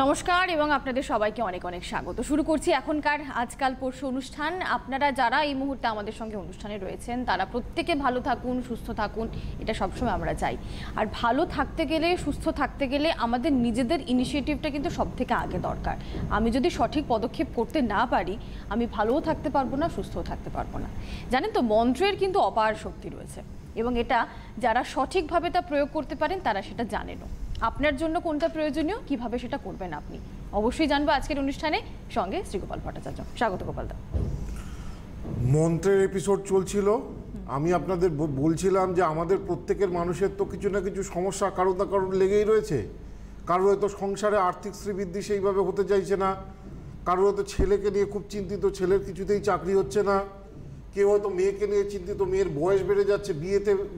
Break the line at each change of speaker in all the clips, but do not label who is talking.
নমস্কার এবং আপনাদের সবাইকে অনেক অনেক স্বাগত। শুরু করছি এখনকার আজকাল পরশু অনুষ্ঠান। আপনারা যারা এই মুহূর্তে আমাদের সঙ্গে অনুষ্ঠানে রয়েছেন তারা প্রত্যেকে ভালো থাকুন, সুস্থ থাকুন, এটা সবসময় আমরা চাই। আর ভালো থাকতে গেলে, সুস্থ থাকতে গেলে আমাদের নিজেদের ইনিশিয়েটিভটা কিন্তু সব থেকে আগে দরকার। আমি যদি সঠিক পদক্ষেপ করতে না পারি, আমি ভালোও থাকতে পারবো না, সুস্থও থাকতে পারবো না। জানেন তো, মন্ত্রের কিন্তু অপার শক্তি রয়েছে এবং এটা যারা সঠিকভাবে তা প্রয়োগ করতে পারেন তারা সেটা জানেনও। আপনার জন্য কোনটা প্রয়োজনীয়, কিভাবে সেটা করবেন আপনি অবশ্যই জানবো আজকের অনুষ্ঠানে। সঙ্গে শ্রীগোপাল ভট্টাচার্য। স্বাগত গোপাল দা।
মন্ত্রের এপিসোড চলছিল। আমি আপনাদের বলছিলাম যে আমাদের প্রত্যেকের মানুষের তো কিছু না কিছু সমস্যা কারো না কারোর লেগেই রয়েছে। কারো হয়তো সংসারে আর্থিক শ্রীবৃদ্ধি সেইভাবে হতে চাইছে না, কারো হয়তো ছেলেকে নিয়ে খুব চিন্তিত, ছেলের কিছুতেই চাকরি হচ্ছে না, কেউ হয়তো মেয়েকে নিয়ে চিন্তিত, মেয়ের বয়স বেড়ে যাচ্ছে,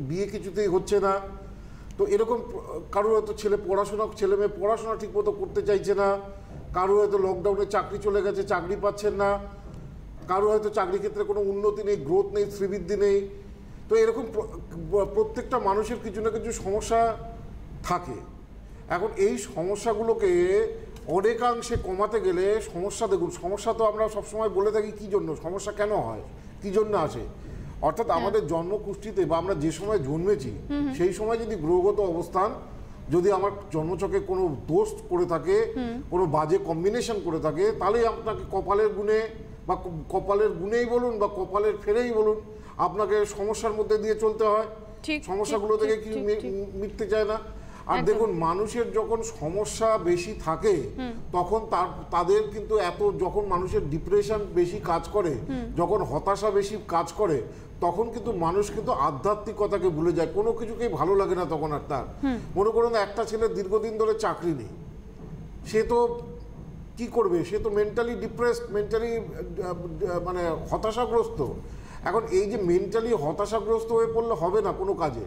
বিয়ে কিছুতেই হচ্ছে না। তো এরকম কারোর হয়তো ছেলে মেয়ে পড়াশোনা ঠিকমতো করতে চাইছে না, কারো হয়তো লকডাউনে চাকরি চলে গেছে, চাকরি পাচ্ছেন না, কারো হয়তো চাকরি ক্ষেত্রে কোনো উন্নতি নেই, গ্রোথ নেই, শ্রীবৃদ্ধি নেই। তো এরকম প্রত্যেকটা মানুষের কিছু না কিছু সমস্যা থাকে। এখন এই সমস্যাগুলোকে অনেকাংশে কমাতে গেলে দেখুন, সমস্যা তো আমরা সবসময় বলে থাকি কী জন্য, সমস্যা কেন হয়, কী জন্য আসে। অর্থাৎ আমাদের জন্মকুষ্ঠিতে বা আমরা যে সময় জন্মেছি সেই সময় যদি গ্রহগত অবস্থান যদি আমার জন্মছকে কোনো দোষ করে থাকে, কোনো বাজে কম্বিনেশন করে থাকে, তাহলেই আপনাকে কপালের গুণে বা কপালের গুণেই বলুন বা কপালের ফেরেই বলুন, আপনাকে সমস্যার মধ্যে দিয়ে চলতে হয়। সমস্যাগুলো থেকে কিছু মিটতে চায় না। আর দেখুন, মানুষের যখন সমস্যা বেশি থাকে তখন তাদের কিন্তু যখন মানুষের ডিপ্রেশন বেশি কাজ করে, যখন হতাশা বেশি কাজ করে, তখন কিন্তু মানুষ কিন্তু আধ্যাত্মিকতাকে ভুলে যায়, কোনো কিছুকেই ভালো লাগে না তখন আর তার। মনে করুন একটা ছেলে দীর্ঘদিন ধরে চাকরি নেই, সে তো কি করবে, সে তো মেন্টালি ডিপ্রেসড, মেন্টালি মানে হতাশাগ্রস্ত। এখন এই যে মেন্টালি হতাশাগ্রস্ত হয়ে পড়লে হবে না কোনো কাজে,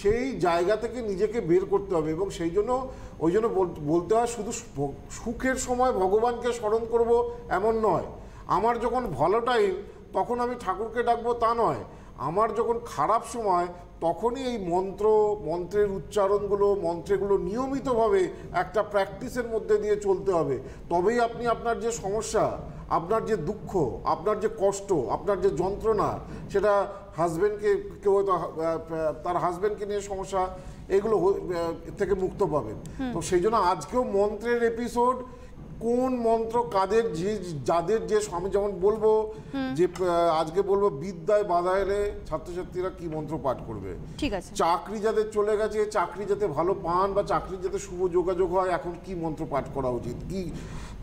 সেই জায়গা থেকে নিজেকে বের করতে হবে। এবং সেই জন্য বলতে হয়, শুধু সুখের সময় ভগবানকে স্মরণ করব এমন নয়, আমার যখন ভালো টাইম তখন আমি ঠাকুরকে ডাকবো তা নয়, আমার যখন খারাপ সময় তখনই এই মন্ত্রের উচ্চারণগুলো, মন্ত্রগুলো নিয়মিতভাবে একটা প্র্যাকটিসের মধ্যে দিয়ে চলতে হবে। তবেই আপনি আপনার যে সমস্যা, আপনার যে দুঃখ, আপনার যে কষ্ট, আপনার যে যন্ত্রণা, সেটা কেউ হয়তো তার হাজব্যান্ডকে নিয়ে সমস্যা, এগুলো থেকে মুক্ত পাবেন। তো সেই জন্য আজকেও মন্ত্রের এপিসোড, কোন মন্ত্র যাদের যে আমি যেমন বলবো যে আজকে বলবো বিদ্যায় বাধা এলে ছাত্রছাত্রীরা কি মন্ত্র পাঠ করবে,
ঠিক আছে,
চাকরি যাদের চলে গেছে, চাকরি যাতে ভালো পান বা চাকরি যাতে শুভ যোগাযোগ হয়, এখন কি মন্ত্র পাঠ করা উচিত, কি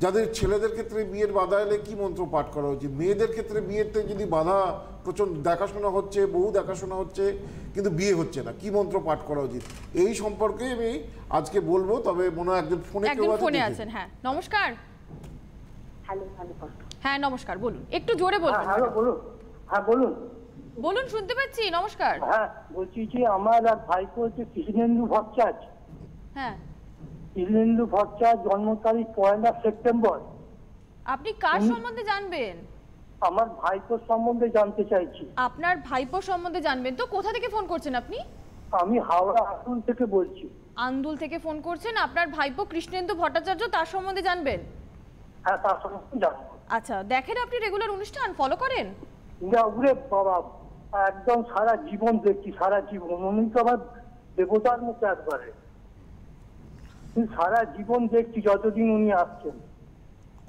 যাদের ছেলেদের ক্ষেত্রে বিয়ের বাধা এলে কি মন্ত্র পাঠ করা উচিত, মেয়েদের ক্ষেত্রে বিয়েতে যদি বাধা প্রচণ্ড দেখাশোনা হচ্ছে, বহু দেখাশোনা হচ্ছে কিন্তু বিয়ে হচ্ছে না, কি মন্ত্র পাঠ করা উচিত, এই সম্পর্কে আমি আজকে বলবো। তবে মনে হয় একজন ফোনে আছেন।
হ্যাঁ, নমস্কার। হ্যাঁ নমস্কার, বলুন, একটু জোরে বলুন।
হ্যাঁ বলুন।
বলুন, শুনতে পাচ্ছি। নমস্কার।
হ্যাঁ বলছি যে আমার এক ভাইপো হচ্ছে কৃষ্ণেন্দু ভট্টাচার্য।
হ্যাঁ,
কৃষ্ণেন্দু ভট্টাচার্য, জন্ম তারিখ 1 সেপ্টেম্বর।
আপনি কার সম্বন্ধে জানবেন?
আমার ভাইপোর সম্বন্ধে জানতে চাইছি।
আপনার ভাইপোর সম্বন্ধে জানবেন তো? কোথা থেকে ফোন করছেন আপনি?
আমি হাওড়া আন্দুল থেকে বলছি।
আন্দুল থেকে ফোন করছেন, আপনার ভাইপো কৃষ্ণেন্দু ভট্টাচার্য, তার সম্বন্ধে জানবেন?
হ্যাঁ, তার সম্বন্ধে জানবো।
আচ্ছা, দেখেন আপনি রেগুলার অনুষ্ঠান ফলো করেন?
না ওরে বাবা, একদম সারা জীবন দেখছি, সারা জীবন। উনি তো আমার দেবতার মতো একবারে, সারা জীবন দেখছি যতদিন উনি আসছেন।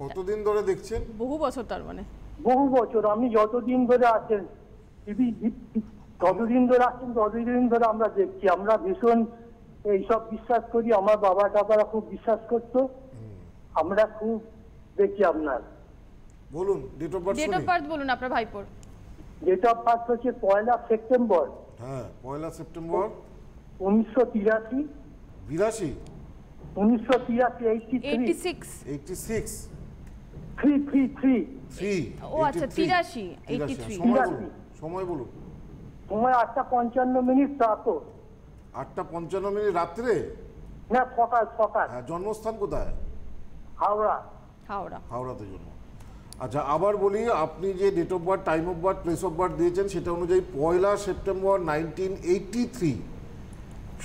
কতদিন ধরে দেখছেন?
বহু বছর। তার মানে
বহু বছর। আমি যতদিন ধরে আছেন, ততদিন ধরে আসছেন, ততদিন ধরে আমরা দেখছি। আমরা ভীষণ এইসব বিশ্বাস করি, আমার বাবা টাবারা খুব বিশ্বাস করতো, আমরা খুব দেখি। আপনার
বলুন ডেট অফ বার্থ
বলুন আপনার ভাইপোর।
ডেট অফ বার্থ হচ্ছে 1 সেপ্টেম্বর।
হ্যাঁ, 1 সেপ্টেম্বর
1983।
82?
1983,
86
3
ও আচ্ছা, 83
সময় বলুন।
সময় 8:55 রাত।
8:55 রাত্রে?
না, সকাল।
হ্যাঁ, জন্মস্থান কোথায়?
হাওড়াতে
জন্ম। আচ্ছা, আবার বলি, আপনি যে date of birth, time of birth, place of birth দিয়েছেন সেটা অনুযায়ী 1 সেপ্টেম্বর 1983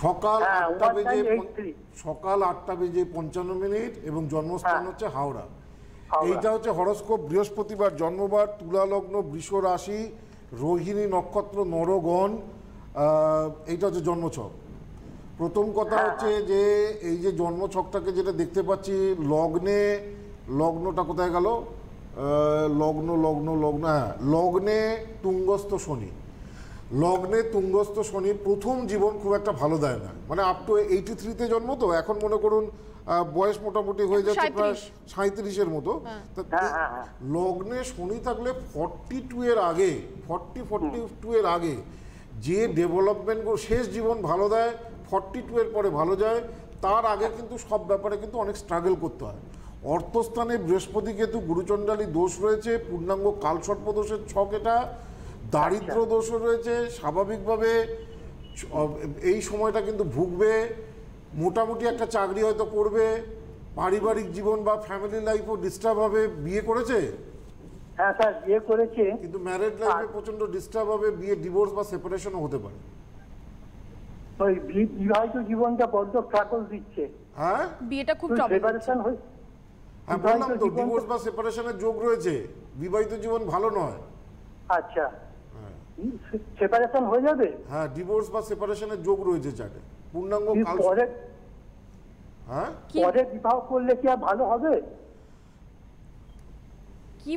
সকাল
হ্যাঁ,
8টা বেজে
183
সকাল 8টা বেজে 55 এবং জন্মস্থান
হ্যাঁ।
হচ্ছে হাওড়া।
হাওড়া।
এইটা হচ্ছে হরস্কোপ, বৃহস্পতিবার জন্মবার, তুলা লগ্ন, বৃষ রাশি, রোহিণী নক্ষত্র, নরগণ, এইটা হচ্ছে জন্মছক। প্রথম কথা হচ্ছে যে এই যে জন্মছকটাকে যেটা দেখতে পাচ্ছি, লগ্নটা কোথায় গেল, লগ্ন হ্যাঁ, লগ্নে তুঙ্গস্থ শনি। লগ্নে তুঙ্গস্থ শনি প্রথম জীবন খুব একটা ভালো দেয় না, মানে আপ টু 83-তে জন্ম, তো এখন মনে করুন বয়স মোটামুটি হয়ে যাচ্ছে প্রায় 37-এর মতো। তা লগ্নে শনি থাকলে 42 এর আগে, 42 এর আগে যে ডেভেলপমেন্ট শেষ জীবন ভালো দেয়, 42 এর পরে ভালো যায়, তার আগে কিন্তু সব ব্যাপারে কিন্তু অনেক স্ট্রাগল করতে হয়। অর্থস্থানে বৃহস্পতি কেতু গুরুচণ্ডালী দোষ রয়েছে, পূর্ণাঙ্গ কালসর্প দোষের ছক এটা, দারিদ্র দোষও রয়েছে। স্বাভাবিকভাবে এই সময়টা কিন্তু ভুগবে, মোটামুটি একটা চাকরি হয়তো করবে, পারিবারিক জীবন বা ফ্যামিলি লাইফও ডিস্টার্ব হবে। বিয়ে করেছে?
হ্যাঁ স্যার, বিয়ে করেছে,
কিন্তু ম্যারেড লাইফে প্রচন্ড ডিস্টার্ব হবে, বিয়ে ডিভোর্স বা সেপারেশনও হতে পারে।
ওই বিবাহিত জীবনটা বড্ড স্ট্রাগল দিচ্ছে।
হ্যাঁ
বিয়েটা খুব
সেপারেশন হয়ে
হ্যাঁ, বললাম তো ডিভোর্স বা সেপারেশনের যোগ রয়েছে, বিবাহিত জীবন ভালো নয়।
আচ্ছা, সেপারেশন হয়ে যাবে?
হ্যাঁ, ডিভোর্স বা সেপারেশনের যোগ রয়েছে চার্টে, পূর্ণাঙ্গ কাল। হ্যাঁ,
পরে বিবাহ করলে কি আর ভালো হবে?
কি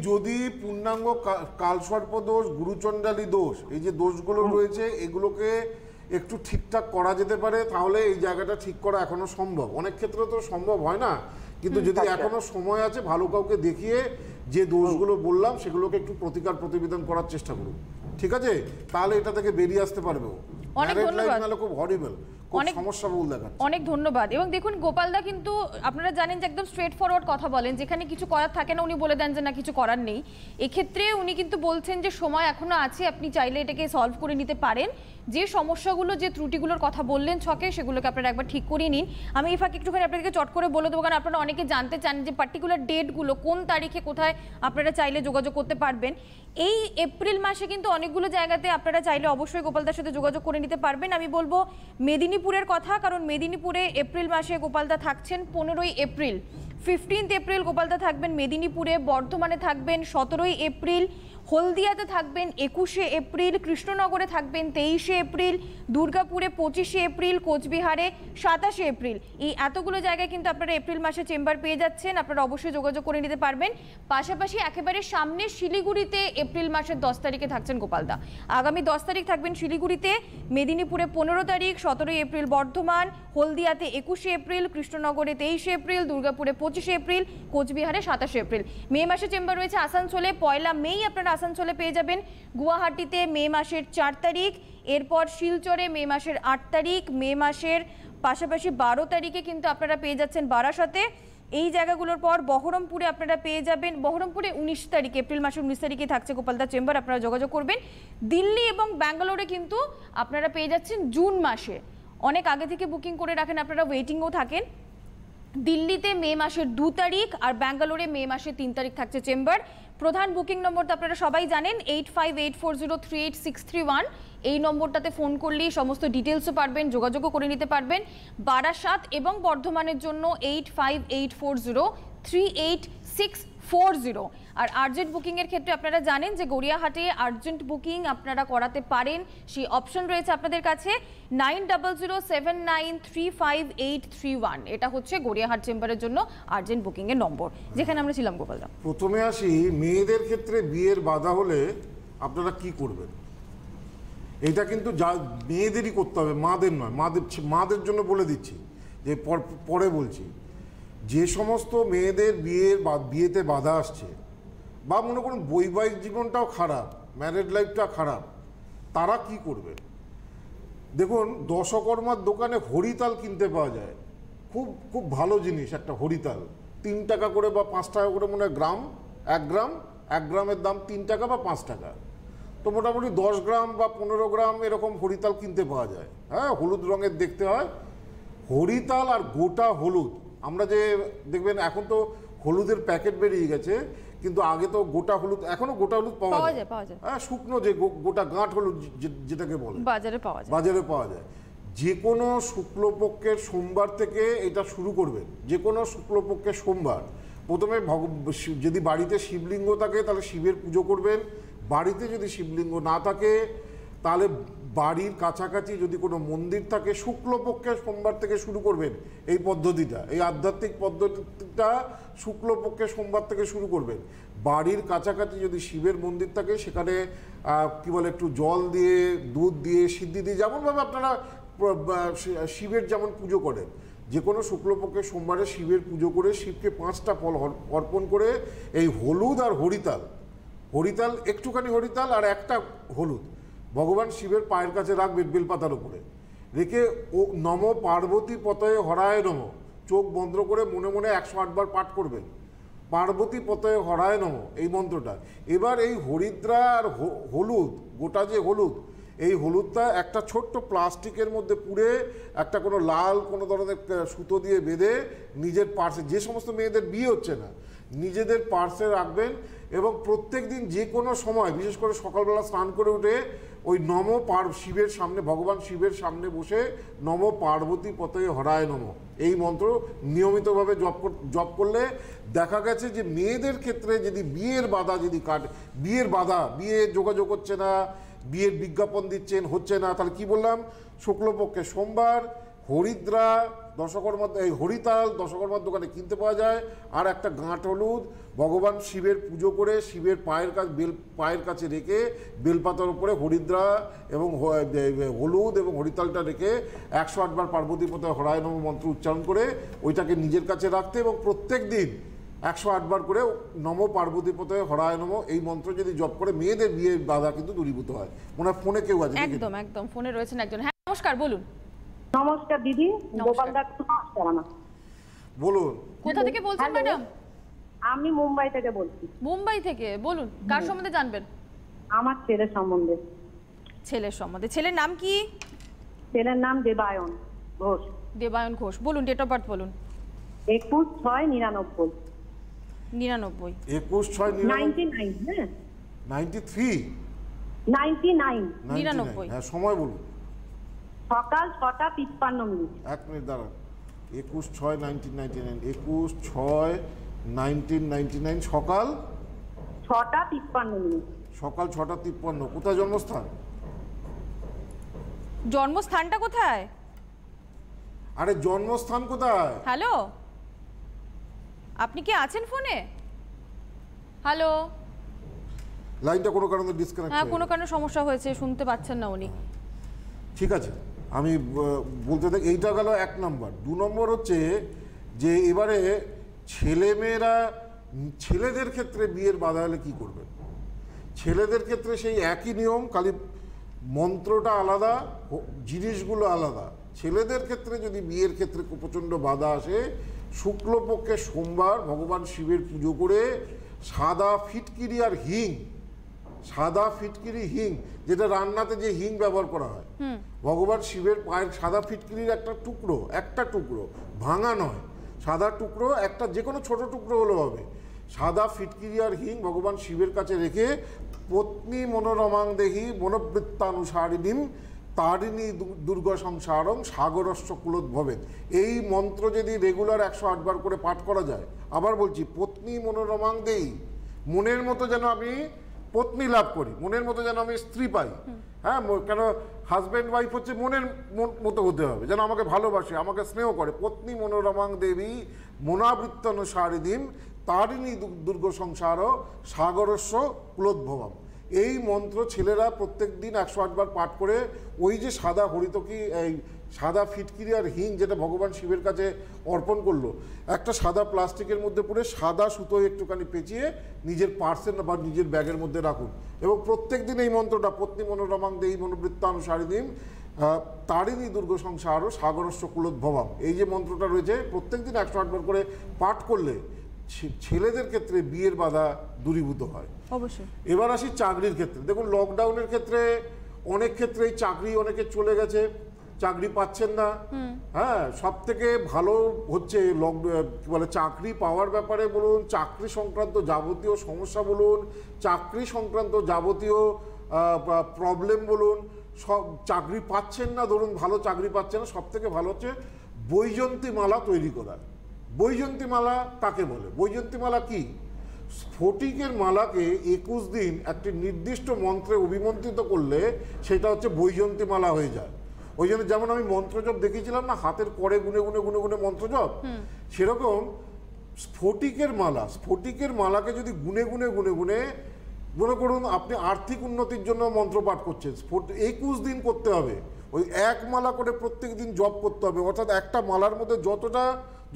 যদি পূর্ণাঙ্গ কালসর্প দোষ, গুরুচণ্ডালী দোষ, এই যে দোষগুলো রয়েছে এগুলোকে একটু ঠিকঠাক করা যেতে পারে, তাহলে এই জায়গাটা ঠিক করা এখনো সম্ভব। অনেক ক্ষেত্রে তো সম্ভব হয় না, কিন্তু যদি এখনো সময় আছে, ভালো কাউকে দেখিয়ে যে দোষগুলো বললাম সেগুলোকে একটু প্রতিবিধান করার চেষ্টা করুন, ঠিক আছে? তাহলে এটা থেকে বেরিয়ে আসতে পারবে।
অনেক ধন্যবাদ।
খুব হরিবল, অনেক সমস্যা বল দেখাচ্ছে।
অনেক ধন্যবাদ। এবং দেখুন গোপালদা কিন্তু আপনারা জানেন যে একদম স্ট্রেট ফরওয়ার্ড কথা বলেন, যেখানে কিছু করার থাকে না উনি বলে দেন যে না কিছু করার নেই। এক্ষেত্রে উনি কিন্তু বলছেন যে সময় এখনো আছে, আপনি চাইলে এটাকে সলভ করে নিতে পারেন। যে সমস্যাগুলো, যে ত্রুটিগুলোর কথা বললেন ছকে, সেগুলোকে আপনারা একবার ঠিক করিয়ে নিন। আমি এই ফাঁকে একটুখানি আপনাদেরকে চট করে বলে দেবো, কারণ আপনারা অনেকে জানতে চান যে পার্টিকুলার ডেটগুলো কোন তারিখে কোথায় আপনারা চাইলে যোগাযোগ করতে পারবেন। এই এপ্রিল মাসে কিন্তু অনেকগুলো জায়গাতে আপনারা চাইলে অবশ্যই গোপালদার সাথে যোগাযোগ করে নিতে পারবেন। আমি বলবো মেদিনীপুরের কথা, কারণ মেদিনীপুরে এপ্রিল মাসে গোপালদা থাকছেন 15ই এপ্রিল, 15 এপ্রিল গোপালদা থাকবেন মেদিনীপুরে, বর্ধমানে থাকবেন 17ই এপ্রিল, হলদিয়াতে থাকবেন 21শে এপ্রিল, কৃষ্ণনগরে থাকবেন 23শে এপ্রিল, দুর্গাপুরে 25শে এপ্রিল, কোচবিহারে 27শে এপ্রিল। এই এতগুলো জায়গায় কিন্তু আপনারা এপ্রিল মাসে চেম্বার পেয়ে যাচ্ছেন, আপনারা অবশ্যই যোগাযোগ করে নিতে পারবেন। পাশাপাশি একেবারে সামনে শিলিগুড়িতে এপ্রিল মাসের 10 তারিখে থাকছেন গোপালদা। আগামী 10 তারিখ থাকবেন শিলিগুড়িতে, মেদিনীপুরে 15 তারিখ, 17ই এপ্রিল বর্ধমান, হলদিয়াতে 21শে এপ্রিল, কৃষ্ণনগরে 23শে এপ্রিল, দুর্গাপুরে 25শে এপ্রিল, কোচবিহারে 27শে এপ্রিল। মে মাসে চেম্বার রয়েছে আসানসোলে, 1 মেই আপনারা আসানসোলে পেয়ে যাবেন, গুয়াহাটিতে মে মাসের 4 তারিখ, এরপর শিলচরে মে মাসের 8 তারিখ, মে মাসের পাশাপাশি 12 তারিখে কিন্তু আপনারা পেয়ে যাচ্ছেন বারাসতে। এই জায়গাগুলোর পর বহরমপুরে আপনারা পেয়ে যাবেন, বহরমপুরে 19 তারিখে, এপ্রিল মাসের 19 তারিখে থাকছে গোপালদা চেম্বার, আপনারা যোগাযোগ করবেন। দিল্লি এবং ব্যাঙ্গালোরে কিন্তু আপনারা পেয়ে যাচ্ছেন জুন মাসে, অনেক আগে থেকে বুকিং করে রাখেন, আপনারা ওয়েটিংও থাকেন। দিল্লিতে মে মাসের 2 তারিখ আর ব্যাঙ্গালোরে মে মাসের 3 তারিখ থাকছে চেম্বার। প্রধান বুকিং নম্বর তো আপনারা সবাই জানেন, 8584038631। এই নম্বরটাতে ফোন করলেই সমস্ত ডিটেলসও পারবেন, যোগাযোগও করে নিতে পারবেন। বারাসাত এবং বর্ধমানের জন্য 8584038640। আর আর্জেন্ট বুকিংয়ের ক্ষেত্রে আপনারা জানেন যে গড়িয়াহাটে আর্জেন্ট বুকিং আপনারা করাতে পারেন, সেই অপশন রয়েছে আপনাদের কাছে। 9007935831। এটা হচ্ছে গড়িয়াহাট চেম্বারের জন্য আর্জেন্ট বুকিংয়ের নম্বর, যেখানে আমরা ছিলাম গোপালদা।
প্রথমে আসি মেয়েদের ক্ষেত্রে, বিয়ের বাধা হলে আপনারা কি করবেন? এটা কিন্তু মেয়েদেরই করতে হবে, মাদের নয়। মাদের জন্য বলে দিচ্ছি, যে পরে বলছি। যে সমস্ত মেয়েদের বিয়েতে বাধা আসছে, বা মনে করুন বৈবাহিক জীবনটাও খারাপ, ম্যারেড লাইফটা খারাপ, তারা কি করবে? দেখুন, দশকর্মার দোকানে হরিতাল কিনতে পাওয়া যায়, খুব খুব ভালো জিনিস একটা হরিতাল। 3 টাকা করে বা 5 টাকা করে মনে হয় গ্রাম, 1 গ্রামের দাম 3 টাকা বা 5 টাকা। তো মোটামুটি 10 গ্রাম বা 15 গ্রাম এরকম হরিতাল কিনতে পাওয়া যায়। হ্যাঁ, হলুদ রঙের দেখতে হয়। হরিতাল আর গোটা হলুদ, আমরা যে দেখবেন এখন তো হলুদের প্যাকেট বেরিয়ে গেছে, কিন্তু আগে তো গোটা হলুদ, এখনো গোটা হলুদ পাওয়া যায়।
পাওয়া যায়।
হ্যাঁ, শুকনো যে গোটা গাঁট হলুদ যেটাকে বলে, বাজারে পাওয়া যায়। যে কোনো শুক্লপক্ষের সোমবার থেকে এটা শুরু করবেন। যে কোনো শুক্লপক্ষের সোমবার প্রথমে যদি বাড়িতে শিবলিঙ্গ থাকে তাহলে শিবের পুজো করবেন। বাড়িতে যদি শিবলিঙ্গ না থাকে তাহলে বাড়ির কাছাকাছি যদি কোনো মন্দির থাকে শুক্লপক্ষের সোমবার থেকে শুরু করবেন। এই পদ্ধতিটা, এই আধ্যাত্মিক পদ্ধতিটা শুক্লপক্ষের সোমবার থেকে শুরু করবেন। বাড়ির কাছাকাছি যদি শিবের মন্দির থাকে সেখানে কি বলে একটু জল দিয়ে, দুধ দিয়ে, সিদ্ধি দিয়ে, যেমনভাবে আপনারা শিবের যেমন পুজো করেন, যে কোনো শুক্লপক্ষের সোমবারে শিবের পুজো করে শিবকে 5টা ফল অর্পণ করে এই হলুদ আর হরিতাল একটুখানি হরিতাল আর একটা হলুদ ভগবান শিবের পায়ের কাছে রাখবেন বেলপাতার উপরে রেখে ও নম পার্বতী পতয়ে হরায় নম, চোখ বন্ধ করে মনে মনে 108 বার পাঠ করবেন পার্বতী পতয়ে হরায় নম এই মন্ত্রটা। এবার এই হরিদ্রা আর হলুদ, গোটা যে হলুদ, এই হলুদটা একটা ছোট্ট প্লাস্টিকের মধ্যে পুড়ে একটা কোনো লাল কোনো ধরনের সুতো দিয়ে বেঁধে নিজের পার্সে, যে সমস্ত মেয়েদের বিয়ে হচ্ছে না নিজেদের পার্সে রাখবেন এবং প্রত্যেক দিন যে কোনো সময়, বিশেষ করে সকালবেলা স্নান করে উঠে ওই শিবের সামনে, ভগবান শিবের সামনে বসে নম পার্বতী পতয়ে হরায় নম এই মন্ত্র নিয়মিতভাবে জপ করলে দেখা গেছে যে মেয়েদের ক্ষেত্রে যদি বিয়ের বাধা যদি কাটে, বিয়ে যোগাযোগ হচ্ছে না, বিয়ের বিজ্ঞাপন দিচ্ছেন হচ্ছে না, তাহলে কি বললাম, শুক্লপক্ষে সোমবার হরিদ্রা দশকর্মার, এই হরিতাল দশকর্মার দোকানে কিনতে পাওয়া যায়, আর একটা গাঁট হলুদ ভগবান শিবের পুজো করে শিবের পায়ের কাছে রেখে বেলপাতার উপরে হরিদ্রা এবং হলুদ এবং হরিতালটা রেখে 108 বার পার্বতী পতয়ে হরায় নম মন্ত্র উচ্চারণ করে ওইটাকে নিজের কাছে রাখতে এবং প্রত্যেক দিন 108 বার করে নম পার্বতী পতয়ে হরায় নম এই মন্ত্র যদি জপ করে মেয়েদের বিয়ের বাধা কিন্তু দূরীভূত হয়। মনে হয় ফোনে কেউ আছে?
একদম ফোনে রয়েছেন একজন। হ্যাঁ নমস্কার, বলুন।
নমস্কার দিদি, গোপালদার
বলুন।
কোথা থেকে বলছেন ম্যাডাম?
আমি মুম্বাই থেকে বলছি।
মুম্বাই থেকে, বলুন কার সম্বন্ধে জানবেন?
আমার ছেলের সম্বন্ধে।
ছেলের সম্বন্ধে। ছেলের নাম কি?
ছেলের নাম দেবায়ন ঘোষ।
দেবায়ন ঘোষ। বলুন ডেট অফ বার্থ বলুন।
21/6/99।
99।
21/6/99। হ্যাঁ
93
99।
হ্যাঁ সময় বলুন।
সকাল 6টা 53
এক মিনিট দাঁড়ান। 21/6/1999, 21/6/1999 সকাল
6টা 53।
সকাল 6টা 53। কোথায় জন্মস্থান?
জন্মস্থানটা কোথায়?
আরে জন্মস্থান কোথায়?
হ্যালো, আপনি কি আছেন ফোনে? হ্যালো,
লাইনটা কোনো কারণে ডিসকানেক্ট।
হ্যাঁ কোনো কারণে সমস্যা হয়েছে, শুনতে পাচ্ছেন না উনি।
ঠিক আছে, আমি বলতে থাকি। এইটা গেল 1 নম্বর। 2 নম্বর হচ্ছে যে এবারে ছেলেদের ক্ষেত্রে বিয়ের বাধা হলে কী করবেন? ছেলেদের ক্ষেত্রে সেই একই নিয়ম, খালি মন্ত্রটা আলাদা, জিনিসগুলো আলাদা। ছেলেদের ক্ষেত্রে যদি বিয়ের ক্ষেত্রে প্রচণ্ড বাধা আসে, শুক্লপক্ষে সোমবার ভগবান শিবের পুজো করে সাদা ফিটকিরি আর হিং, সাদা ফিটকিরি হিং, যেটা রান্নাতে যে হিং ব্যবহার করা হয়, ভগবান শিবের পায়ের সাদা ফিটকিরির একটা টুকরো ভাঙা নয়, সাদা টুকরো একটা, যে কোনো ছোট টুকরো হলেও হবে, সাদা ফিটকিরি আর হিং ভগবান শিবের কাছে রেখে পত্নী মনোরমাং দেহি মনোবৃত্তানুসারিণীম তারিণী দুর্গা সংসারং সাগরস্য কুলোদ্ভবেৎ এই মন্ত্র যদি রেগুলার 108 বার করে পাঠ করা যায়, আবার বলছি, পত্নী মনোরমাং দেহি, মনের মতো যেন আমি পত্নী লাভ করি, মনের মতো যেন আমি স্ত্রী পাই। হ্যাঁ, কেন হাজব্যান্ড ওয়াইফ হচ্ছে মনের মতো হতে হবে, যেন আমাকে ভালোবাসে, আমাকে স্নেহ করে। পত্নী মনোরমাং দেবী মনাবৃত্তানুসারিণীম তারিণী দুর্গ সংসার সাগরস্য কুলোদ্ভবম এই মন্ত্র ছেলেরা প্রত্যেক দিন 108 বার পাঠ করে ওই যে সাদা হরিতকি, এই সাদা ফিটকিরি আর হিং যেটা ভগবান শিবের কাছে অর্পণ করলো, একটা সাদা প্লাস্টিকের মধ্যে পুরে সাদা সুতো একটুখানি পেঁচিয়ে নিজের পার্সে বা নিজের ব্যাগের মধ্যে রাখুন এবং প্রত্যেক দিন এই মন্ত্রটা পত্নী মনোরমাং দেহি মনোবৃত্তানুসারিণীম তারিণী দুর্গ সংসার সাগরস্য কুলোদ্ভবম এই যে মন্ত্রটা রয়েছে প্রত্যেক দিন 108 বার করে পাঠ করলে ছেলেদের ক্ষেত্রে বিয়ের বাধা দূরীভূত হয়।
অবশ্যই।
এবার আসি চাকরির ক্ষেত্রে। দেখুন, লকডাউনের ক্ষেত্রে অনেক ক্ষেত্রেই চাকরি অনেকে চলে গেছে, চাকরি পাচ্ছেন না। হ্যাঁ, সব থেকে ভালো হচ্ছে চাকরি পাওয়ার ব্যাপারে বলুন, চাকরি সংক্রান্ত যাবতীয় সমস্যা বলুন, চাকরি সংক্রান্ত যাবতীয় প্রবলেম বলুন, সব চাকরি পাচ্ছেন না, ধরুন ভালো চাকরি পাচ্ছেন না, সব থেকে ভালো হচ্ছে বৈজয়ন্তী মালা তৈরি করা। বৈজয়ন্তী মালা কাকে বলে? বৈজয়ন্তী মালা কি? স্ফটিকের মালাকে 21 দিন একটি নির্দিষ্ট মন্ত্রে অভিমন্ত্রিত করলে সেটা হচ্ছে বৈজয়ন্তী মালা হয়ে যায়। ওই জন্য যেমন আমি মন্ত্রজপ দেখিয়েছিলাম না, হাতের করে গুনে গুনে গুনে গুনে মন্ত্রজপ, সেরকম স্ফটিকের মালাকে যদি গুনে গুনে গুনে গুনে মনে করুন আপনি আর্থিক উন্নতির জন্য মন্ত্র পাঠ করছেন, 21 দিন করতে হবে। ওই এক মালা করে প্রত্যেক দিন জপ করতে হবে, অর্থাৎ একটা মালার মধ্যে যতটা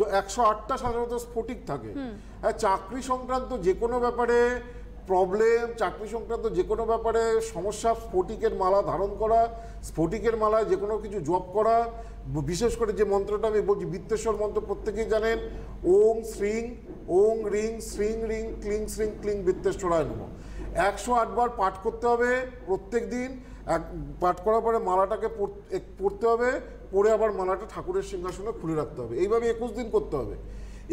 108টা সাধারণত স্ফটিক থাকে। হ্যাঁ, চাকরি সংক্রান্ত যে কোনো ব্যাপারে প্রবলেম, চাকরি সংক্রান্ত যে কোনো ব্যাপারে সমস্যা, স্ফটিকের মালা ধারণ করা, স্ফটিকের মালায় যে কোনো কিছু জপ করা, বিশেষ করে যে মন্ত্রটা আমি বলছি বৃত্তেশ্বর মন্ত্র প্রত্যেকেই জানেন, ওং শ্রীং ওং রিং শ্রীং রিং ক্লিং শ্রীং ক্লিং বৃত্তেশ্বরায় নমঃ। 108 বার পাঠ করতে হবে প্রত্যেক দিন। পাঠ করার পরে মালাটাকে পড়তে হবে, পরে আবার মালাটা ঠাকুরের সিংহাসনে খুলে রাখতে হবে। এইভাবে 21 দিন করতে হবে।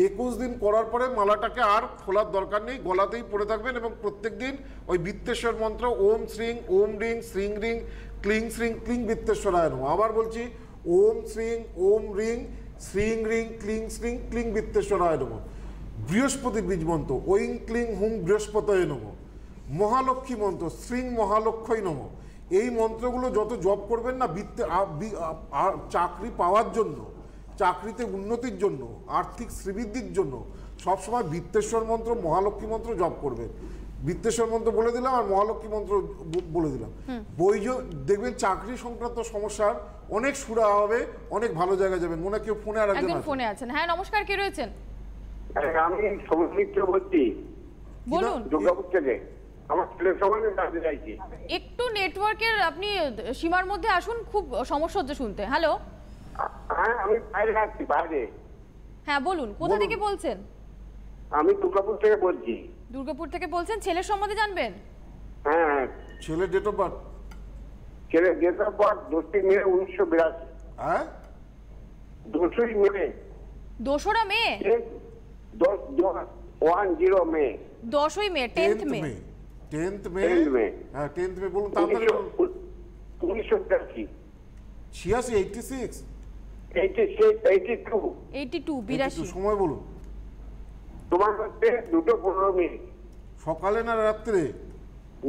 21 দিন করার পরে মালাটাকে আর খোলার দরকার নেই, গলাতেই পড়ে থাকবেন এবং প্রত্যেক দিন ওই বৃত্তেশ্বর মন্ত্র ওম শ্রীং ওম রিং শ্রীং রিং ক্লিং শ্রীং ক্লিং বৃত্তেশ্বরায় নমঃ। আবার বলছি ওম শ্রীং ওম রিং শ্রীং রিং ক্লিং শ্রীং ক্লিং বৃত্তেশ্বরায় নমঃ। বৃহস্পতির বীজ মন্ত্র ঐং ক্লিং হুং বৃহস্পতয়ে নমঃ। মহালক্ষ্মী মন্ত্র শ্রীং মহালক্ষ্মী নমঃ। এই মন্ত্রগুলো যত জপ করবেন না, চাকরি পাওয়ার জন্য, চাকরিতে উন্নতির জন্য, আর্থিক শ্রীবৃদ্ধির জন্য সবসময় বৃত্তেশ্বর মন্ত্র, মহালক্ষ্মী মন্ত্র জপ করবেন। বৃত্তেশ্বর মন্ত্র বলে দিলাম আর মহালক্ষ্মী মন্ত্র বলে দিলাম। দেখবেন চাকরি সংক্রান্ত সমস্যার অনেক সুরা হবে, অনেক ভালো জায়গায় যাবেন। মনে কেউ ফোনে আর একজন
ফোনে আছেন। হ্যাঁ, নমস্কার, কে রয়েছেন?
আমি সমৃদ্ধ বলছি,
বলুন।
দুর্গাপুর থেকে। আমার ছেলের সঙ্গে কাজে যাইছি।
একটু নেটওয়ার্কের আপনি সীমার মধ্যে আসুন, খুব সমস্যা হচ্ছে শুনতে। হ্যালো।
হ্যাঁ, আমি বাইরে আছি, বাইরে।
হ্যাঁ বলুন, কোথা থেকে বলছেন?
আমি দুর্গাপুর থেকে বলছি।
দুর্গাপুর থেকে বলছেন, ছেলের সম্বন্ধে জানবেন?
হ্যাঁ,
ছেলের ডেট অফ বার্থ?
ছেলের ডেট অফ বার্থ 10 মে 1982।
হ্যাঁ,
10 মে।
2রা মে?
10 মে।
10ই মে, 10th মে।
10th মে। হ্যাঁ, 10th মে বলুন তাড়াতাড়ি।
1986।
86,
86, 82।
82
সময় বলুন।
তোমার হচ্ছে 2:15।
সকালে না রাত্রে?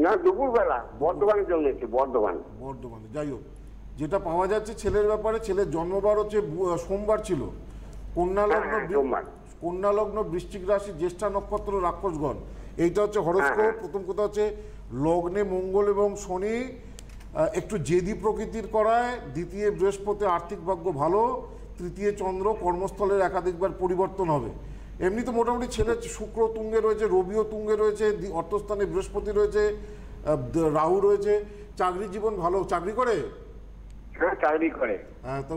না, দুপুরবেলা। বর্ধমানে জন্মেছে, বর্ধমানে।
যাই হোক, যেটা পাওয়া যাচ্ছে ছেলের ব্যাপারে, ছেলের জন্মবার হচ্ছে সোমবার ছিল। কন্যা লগ্ন, বৃশ্চিক রাশি, জ্যেষ্ঠা নক্ষত্র, রাক্ষসগণ। এইটা হচ্ছে হরস্কোপ। প্রথম কথা হচ্ছে লগ্নে মঙ্গল এবং শনি একটু জেদি প্রকৃতির করায়। দ্বিতীয় বৃহস্পতি, আর্থিক ভাগ্য ভালো। তৃতীয় চন্দ্র, কর্মস্থলের একাধিকবার পরিবর্তন হবে। এমনি তো মোটামুটি ছেলে শুক্র তুঙ্গে রয়েছে, রবিও তুঙ্গে রয়েছে, অর্থস্থানে বৃহস্পতি রয়েছে, রাহু রয়েছে। চাকরি জীবন ভালো। চাকরি করে?
হ্যাঁ, চাকরি করে।
হ্যাঁ, তো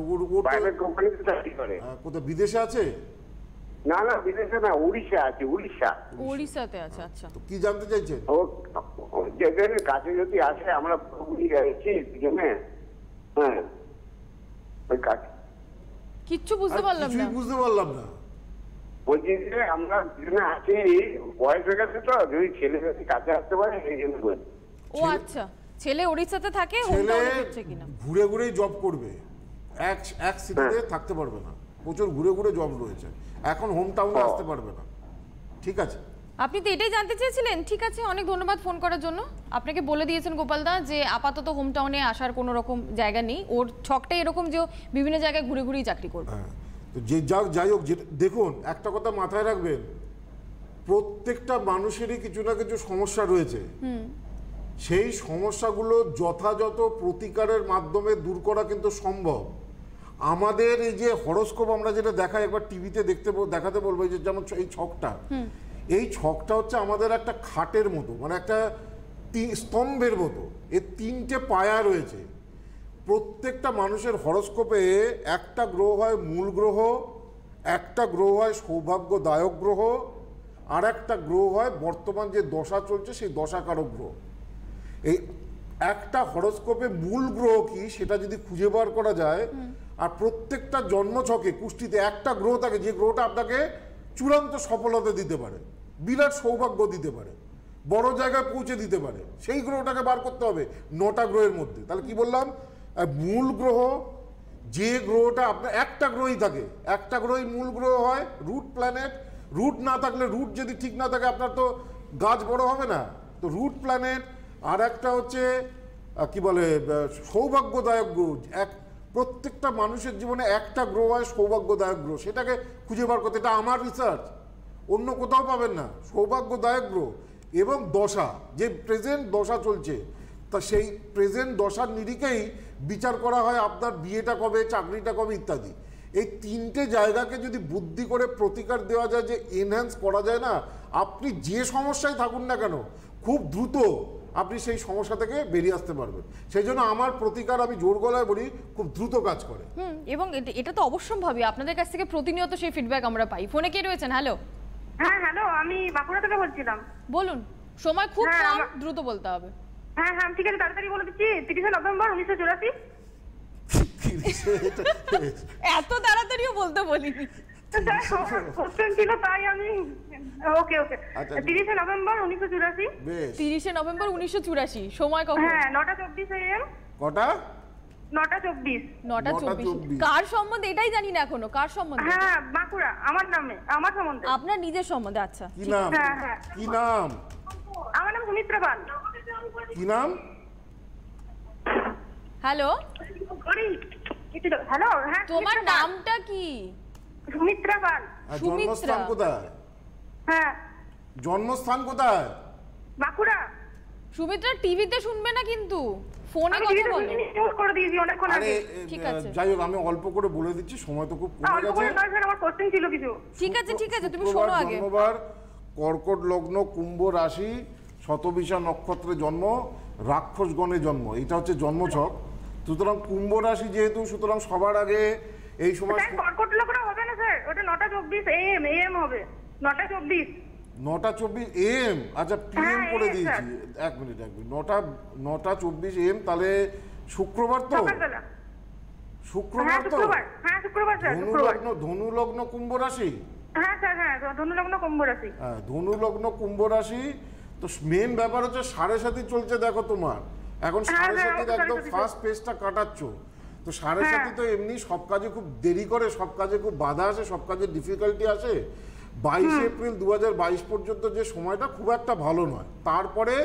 প্রাইভেট কোম্পানিতে চাকরি করে।
কোথায় বিদেশে আছে?
না না, বিদেশে না, উড়িষ্যা আছে।
উড়িষ্যাতে আছে। আচ্ছা,
তো কি জানতে চাইছেন?
ও যেদের কাছে যদি আসে, আমরা গেছি দুজনে। হ্যাঁ, ওই কাছে
কিচ্ছু বুঝতে পারলাম না।
বুঝতে পারলাম না।
বলছি যে আমরা দুজনে আছি, বয়স হয়ে গেছে তো, যদি ছেলে যদি কাছে আসতে পারে সেই জন্য বলছি।
ও আচ্ছা, ছেলে উড়িষ্যাতে থাকে, হোমটাউনে হচ্ছে কিনা?
ঘুরে ঘুরেই জব করবে, এক সিটিতে থাকতে পারবে না। প্রচুর ঘুরে ঘুরে জব রয়েছে, এখন হোম টাউনে আসতে পারবে না। ঠিক আছে,
আপনি তো এটাই জানতে চেয়েছিলেন? ঠিক আছে, অনেক ধন্যবাদ ফোন করার জন্য। আপনাকে বলে দিয়েছেন গোপালদা যে আপাতত হোম টাউনে আসার কোনো রকম জায়গা নেই। ওর ছকটাই এরকম যে বিভিন্ন জায়গায় ঘুরে ঘুরেই চাকরি করবে।
তো যাই হোক, দেখুন একটা কথা মাথায় রাখবেন, প্রত্যেকটা মানুষেরই কিছু না কিছু সমস্যা রয়েছে। সেই সমস্যাগুলো যথাযথ প্রতিকারের মাধ্যমে দূর করা কিন্তু সম্ভব। আমাদের এই যে হরস্কোপ আমরা যেটা দেখাই, একবার টিভিতে দেখাতে বলবো, যে যেমন এই ছকটা, এই ছকটা হচ্ছে আমাদের একটা খাটের মতো, মানে একটা স্তম্ভের মতো। এর 3টে পায়া রয়েছে। প্রত্যেকটা মানুষের হরস্কোপে একটা গ্রহ হয় মূল গ্রহ, একটা গ্রহ হয় সৌভাগ্যদায়ক গ্রহ, আর একটা গ্রহ হয় বর্তমান যে দশা চলছে সেই দশাকারক গ্রহ। এই একটা হরস্কোপে মূল গ্রহ কি সেটা যদি খুঁজে বার করা যায়, আর প্রত্যেকটা জন্মছকে কুষ্টিতে একটা গ্রহ থাকে যে গ্রহটা আপনাকে চূড়ান্ত সফলতা দিতে পারে, বিরাট সৌভাগ্য দিতে পারে। বড় জায়গায় পৌঁছে দিতে পারে, সেই গ্রহটাকে বার করতে হবে 9টা গ্রহের মধ্যে। তাহলে কি বললাম, মূল গ্রহ যে গ্রহটা আপনার একটা গ্রহই থাকে, একটা গ্রহই মূল গ্রহ হয়, রুট প্ল্যানেট। রুট না থাকলে, রুট যদি ঠিক না থাকে আপনার তো গাছ বড় হবে না। তো রুট প্ল্যানেট, আর একটা হচ্ছে কি বলে সৌভাগ্যদায়ক গ্রহ। প্রত্যেকটা মানুষের জীবনে একটা গ্রহ হয় সৌভাগ্যদায়ক গ্রহ, সেটাকে খুঁজে বার করতে, এটা আমার রিসার্চ, অন্য কোথাও পাবেন না। সৌভাগ্যদায়ক গ্রহ এবং দশা, যে প্রেজেন্ট দশা চলছে, তা সেই প্রেজেন্ট দশার নিরিখেই বিচার করা হয় আপনার বিয়েটা কবে, চাকরিটা কবে ইত্যাদি। এই 3টে জায়গাকে যদি বুদ্ধি করে প্রতিকার দেওয়া যায়, যে এনহ্যান্স করা যায় না, আপনি যে সমস্যায় থাকুন না কেন খুব দ্রুত আপনি সেই সমস্যা থেকে বেরিয়ে আসতে পারবেন। সেই জন্য আমার প্রতিকার, আমি জোর গলায় বলি, খুব দ্রুত কাজ করে।
এবং এটা তো অবশ্যম্ভাবী, আপনাদের কাছ থেকে প্রতিনিয়ত সেই ফিডব্যাক আমরা পাই। ফোনে কে রয়েছেন? হ্যালো।
হ্যাঁ হ্যালো, আমি বাঁকুড়া থেকে বলছিলাম।
বলুন, সময় খুব কম, দ্রুত বলতে হবে।
হ্যাঁ হ্যাঁ ঠিক আছে, তাড়াতাড়ি বলে দিচ্ছি। 30শে নভেম্বর 1984।
এত তাড়াতাড়িও বলতে বলিনি,
কোশ্চেন ছিল তাই আমি। ওকে ওকে, 30শে নভেম্বর 1984।
30শে নভেম্বর 1984, সময় কখন?
হ্যাঁ 9:24 AM।
কটা?
9:24।
9:24। কার সম্বন্ধে? এটাই জানি না এখনো, কার সম্বন্ধে?
হ্যাঁ বাঁকুড়া, আমার নামে, আমার সম্বন্ধে।
আপনার নিজের সম্বন্ধে? আচ্ছা,
কি নাম?
হ্যাঁ হ্যাঁ,
কি নাম?
আমার নাম সুমিত্রা পাল।
কি নাম?
হ্যালো।
হ্যালো, হ্যাঁ
তোমার নামটা কি?
সুমিত্রা পাল।
জন্মস্থান কোথায়?
হ্যাঁ,
জন্মস্থান কোথায়?
বাঁকুড়া।
সুমিত্রা টিভিতে শুনবে না কিন্তু, ফোনে কথা বলো।
নিউজ করে দিয়েছি অনেকক্ষণ আগে।
ঠিক আছে,
যাই হোক, আমি অল্প করে বলে দিচ্ছি, সময় তো খুব কমে গেছে।
আমার কোশ্চেন ছিল কিছু।
ঠিক আছে ঠিক আছে, তুমি শোনো আগে।
জন্মবার কর্কট লগ্ন, কুম্ভ রাশি, শতবিশা নক্ষত্রে জন্ম, রাক্ষসগণে জন্ম, এটা হচ্ছে জন্মছক। সুতরাং কুম্ভ রাশি যেহেতু, সুতরাং সবার আগে এই সময়
কর্কট লগ্ন হবে না স্যার, ওটা 9:24 AM। AM হবে 9:24।
9:24 AM। আচ্ছা, পিএম করে দিয়েছি। এক মিনিট 9:24 AM। তাহলে শুক্রবার তো? শুক্রবার তো?
হ্যাঁ শুক্রবার স্যার।
ধনু লগ্ন কুম্ভ রাশি।
হ্যাঁ স্যার, হ্যাঁ ধনু লগ্ন কুম্ভ রাশি।
হ্যাঁ, ধনু লগ্ন কুম্ভ রাশি। তো মেন ব্যাপার হচ্ছে 7.5 চলছে, দেখো তোমার এখন 7.5 একদম ফার্স্ট পেজটা কাটাচ্ছ। তো 7.5 তো এমনি সব কাজে খুব দেরি করে, সব কাজে খুব বাধা আসে, সব কাজে ডিফিকাল্টি আসে। 22 এপ্রিল 2022 পর্যন্ত যে সময়টা খুব একটা ভালো নয়। তারপরে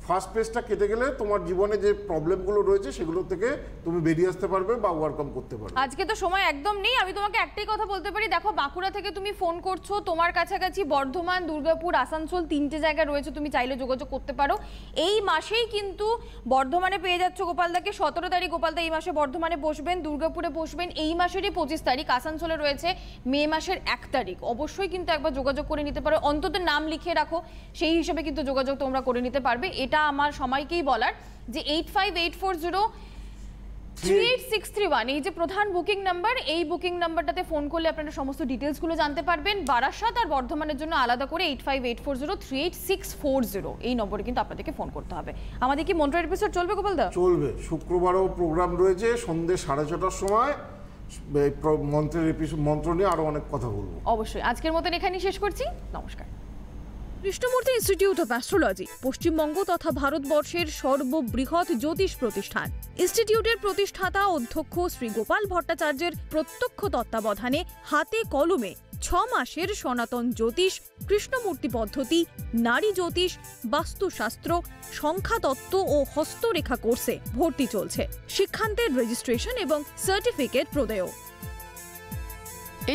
ফার্স্ট পেজটা কেটে গেলে তোমার জীবনে যে প্রবলেমগুলো রয়েছে সেগুলো থেকে তুমি বেরিয়ে আসতে পারবে বা ওভারকাম করতে পারবে।
আজকে তো সময় একদম নেই, আমি তোমাকে একটাই কথা বলতে পারি। দেখো, বাঁকুড়া থেকে তুমি ফোন করছো, তোমার কাছাকাছি বর্ধমান, দুর্গাপুর, আসানসোল 3টে জায়গা রয়েছে, তুমি চাইলে যোগাযোগ করতে পারো। এই মাসেই কিন্তু বর্ধমানে পেয়ে যাচ্ছ গোপালদাকে। 17 তারিখ গোপালদা এই মাসে বর্ধমানে বসবেন, দুর্গাপুরে বসবেন এই মাসেরই 25 তারিখ, আসানসোলে রয়েছে মে মাসের 1 তারিখ। অবশ্যই কিন্তু একবার যোগাযোগ করে নিতে পারো, অন্তত নাম লিখে রাখো, সেই হিসেবে কিন্তু যোগাযোগ তোমরা করে নিতে পারবে। এটা আমার সময়কেই বলার যে 8584038631 এই যে প্রধান বুকিং নাম্বার, এই বুকিং নাম্বারটাতে ফোন করলে আপনারা সমস্ত ডিটেলসগুলো জানতে পারবেন। বারাসাত আর বর্ধমানের জন্য আলাদা করে 8584038640 এই নম্বরে কিন্তু আপনাদেরকে ফোন করতে হবে। আমাদের কি মন্ত্রের এপিসোড চলবে গোপালদা?
চলবে, শুক্রবারও প্রোগ্রাম রয়েছে সন্ধ্যে 6:30টার সময়। মন্ত্রের এপিসোড, মন্ত্র নিয়ে আরো অনেক কথা বলবো
অবশ্যই। আজকের মতন এখানেই শেষ করছি, নমস্কার। Krishnamurthy institute of astrology Paschimbanga তথা ভারতবর্ষের সর্ববৃহৎ জ্যোতিষ প্রতিষ্ঠান। ইনস্টিটিউটের প্রতিষ্ঠাতা অধ্যক্ষ শ্রী গোপাল ভট্টাচার্যের প্রত্যক্ষ তত্ত্বাবধানে হাতে কলমে 6 মাসের সনাতন জ্যোতিষ, কৃষ্ণমূর্তি পদ্ধতি, নারী জ্যোতিষ, বাস্তুশাস্ত্র, সংখ্যাতত্ত্ব ও হস্তরেখা কোর্সে ভর্তি চলছে। শিক্ষান্তের রেজিস্ট্রেশন এবং সার্টিফিকেট প্রদেয়।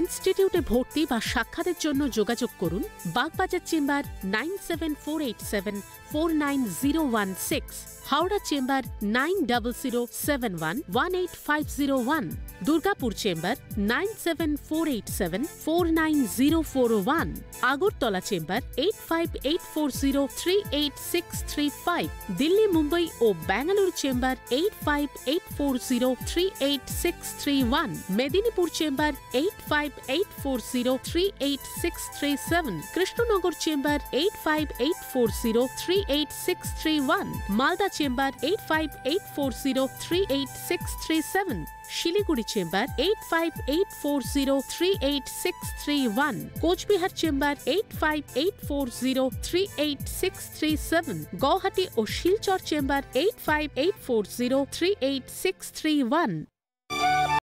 ইনস্টিটিউটে ভর্তি বা সাক্ষাতের জন্য যোগাযোগ করুন Bagbazar chamber 9748749016, Howrah chamber 9007118501, Durgapur chamber 9748749041, Agartala chamber 8584038635, Delhi, Mumbai ও Bengaluru chamber 8584038631, Medinipur chamber 85 8584038637, Krishnanagar chamber 8584038631, Malda chamber 8584038637, Siliguri chamber 8584038631, Coochbehar chamber 8584038637, Guwahati ও শিলচর চেম্বার 8584038631।